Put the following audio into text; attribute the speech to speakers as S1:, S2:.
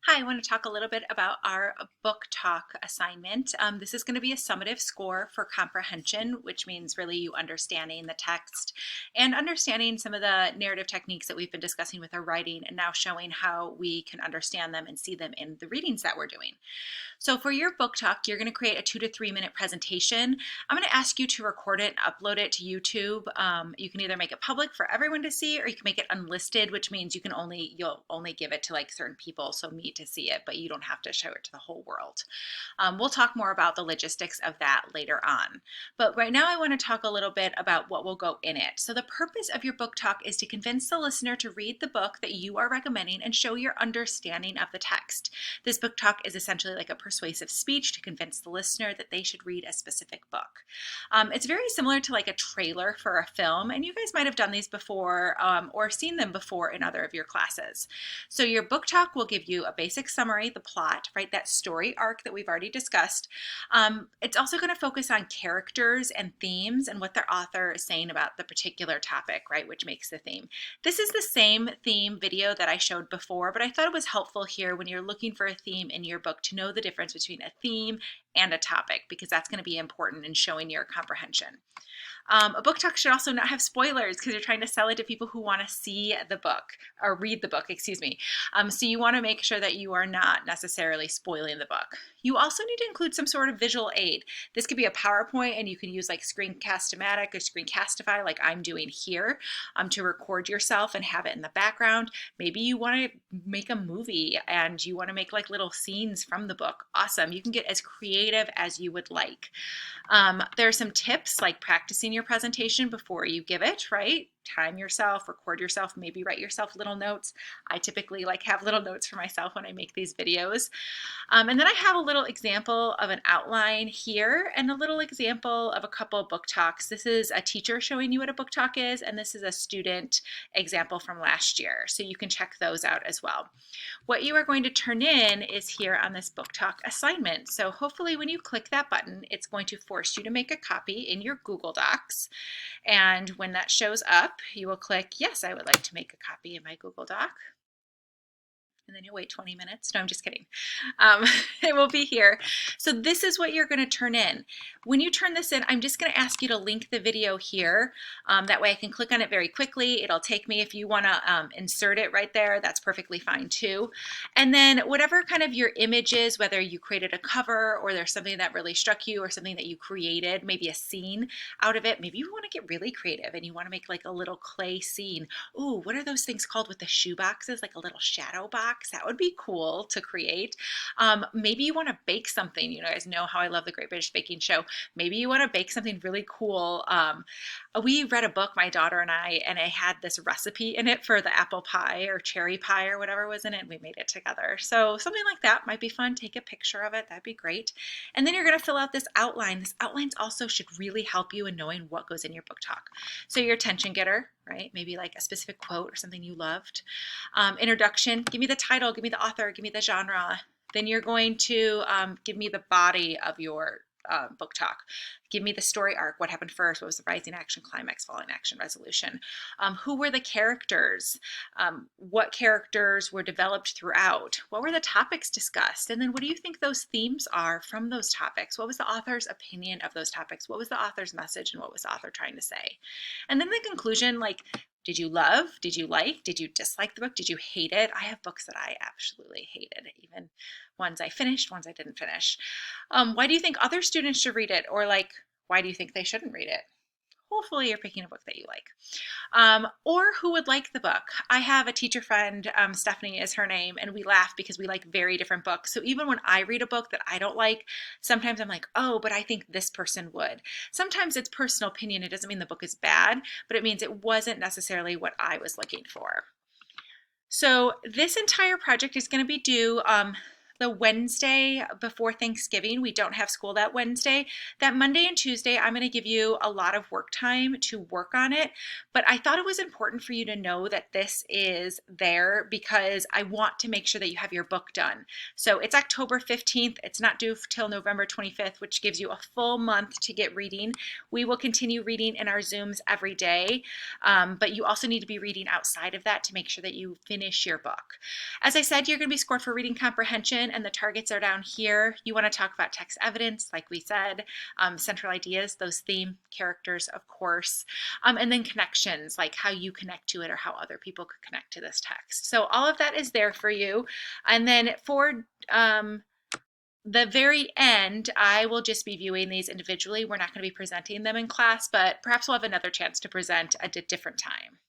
S1: Hi, I want to talk a little bit about our book talk assignment. This is going to be a summative score for comprehension, which means really you understanding the text and understanding some of the narrative techniques that we've been discussing with our writing and now showing how we can understand them and see them in the readings that we're doing. So for your book talk, you're going to create a 2 to 3 minute presentation. I'm going to ask you to record it and upload it to YouTube. You can either make it public for everyone to see, or you can make it unlisted, which means you'll only give it to like certain people, so me to see it, but you don't have to show it to the whole world. We'll talk more about the logistics of that later on. But right now I want to talk a little bit about what will go in it. So the purpose of your book talk is to convince the listener to read the book that you are recommending and show your understanding of the text. This book talk is essentially like a persuasive speech to convince the listener that they should read a specific book. It's very similar to like a trailer for a film, and you guys might have done these before or seen them before in other of your classes. So your book talk will give you a basic summary, the plot, right? That story arc that we've already discussed. It's also going to focus on characters and themes and what their author is saying about the particular topic, right? Which makes the theme. This is the same theme video that I showed before, but I thought it was helpful here when you're looking for a theme in your book to know the difference between a theme and a topic, because that's going to be important in showing your comprehension. A book talk should also not have spoilers because you're trying to sell it to people who want to see the book or read the book, excuse me. So you want to make sure that you are not necessarily spoiling the book. You also need to include some sort of visual aid. This could be a PowerPoint, and you can use like Screencast-O-Matic or Screencastify like I'm doing here to record yourself and have it in the background. Maybe you want to make a movie and you want to make like little scenes from the book. Awesome. You can get as creative as you would like. There are some tips like practicing your presentation before you give it, right? Time yourself, record yourself, maybe write yourself little notes. I typically like have little notes for myself when I make these videos. And then I have a little example of an outline here and a little example of a couple of book talks. This is a teacher showing you what a book talk is, and this is a student example from last year. So you can check those out as well. What you are going to turn in is here on this book talk assignment. So hopefully when you click that button, it's going to force you to make a copy in your Google Docs. And when that shows up, you will click, yes, I would like to make a copy in my Google Doc. And then you'll wait 20 minutes. No, I'm just kidding. It will be here. So this is what you're going to turn in. When you turn this in, I'm just going to ask you to link the video here. That way I can click on it very quickly. It'll take me, if you want to insert it right there, that's perfectly fine too. And then whatever kind of your image is, whether you created a cover or there's something that really struck you or something that you created, maybe a scene out of it. Maybe you want to get really creative and you want to make like a little clay scene. Ooh, what are those things called with the shoe boxes? Like a little shadow box? That would be cool to create. Maybe you want to bake something. You guys know how I love the Great British Baking Show. Maybe you want to bake something really cool. We read a book, my daughter and it had this recipe in it for the apple pie or cherry pie or whatever was in it, and we made it together. So something like that might be fun. Take a picture of it. That'd be great. And then you're going to fill out this outline. This outline also should really help you in knowing what goes in your book talk. So your attention getter, right? Maybe like a specific quote or something you loved. Introduction, give me the title, give me the author, give me the genre. Then you're going to give me the body of your book talk. Give me the story arc. What happened first? What was the rising action, climax, falling action, resolution? Who were the characters? What characters were developed throughout? What were the topics discussed? And then what do you think those themes are from those topics? What was the author's opinion of those topics? What was the author's message and what was the author trying to say? And then the conclusion, like, did you love? Did you like? Did you dislike the book? Did you hate it? I have books that I absolutely hated, even ones I finished, ones I didn't finish. Why do you think other students should read it? Or like, why do you think they shouldn't read it? Hopefully you're picking a book that you like. Or who would like the book. I have a teacher friend, Stephanie is her name, and we laugh because we like very different books. So even when I read a book that I don't like, sometimes I'm like, oh, but I think this person would. Sometimes it's personal opinion. It doesn't mean the book is bad, but it means it wasn't necessarily what I was looking for. So this entire project is going to be due the Wednesday before Thanksgiving. We don't have school that Wednesday. That Monday and Tuesday, I'm going to give you a lot of work time to work on it. But I thought it was important for you to know that this is there because I want to make sure that you have your book done. So it's October 15th. It's not due till November 25th, which gives you a full month to get reading. We will continue reading in our Zooms every day, but you also need to be reading outside of that to make sure that you finish your book. As I said, you're going to be scored for reading comprehension, and the targets are down here. You want to talk about text evidence, like we said, central ideas, those theme characters, of course, and then connections, like how you connect to it or how other people could connect to this text. So all of that is there for you. And then for the very end, I will just be viewing these individually. We're not going to be presenting them in class, but perhaps we'll have another chance to present at a different time.